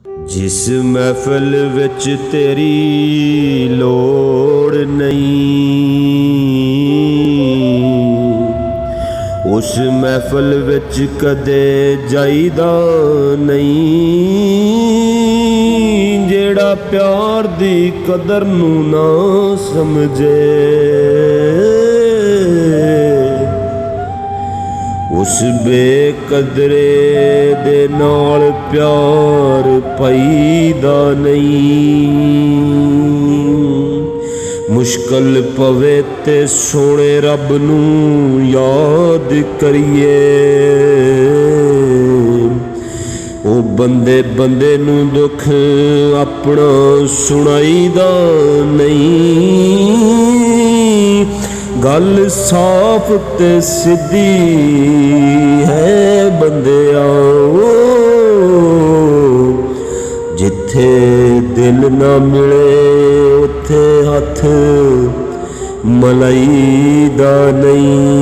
जिस महफिल विच तेरी लोड़ नहीं, उस महफिल विच कदे जाईदा नहीं। जेड़ा प्यार दी कदर नू ना समझे, उस बेकदरे दे नाल प्यार पाईदा नहीं। मुश्किल पवे ते सोने रब नू याद करिए, ओ बंदे बंदे नू दुख अपना सुनाईदा नहीं। गल साफ ते सीधी है बंदिया, जिथे दिल ना मिले उथे हथ मलाईदा नहीं।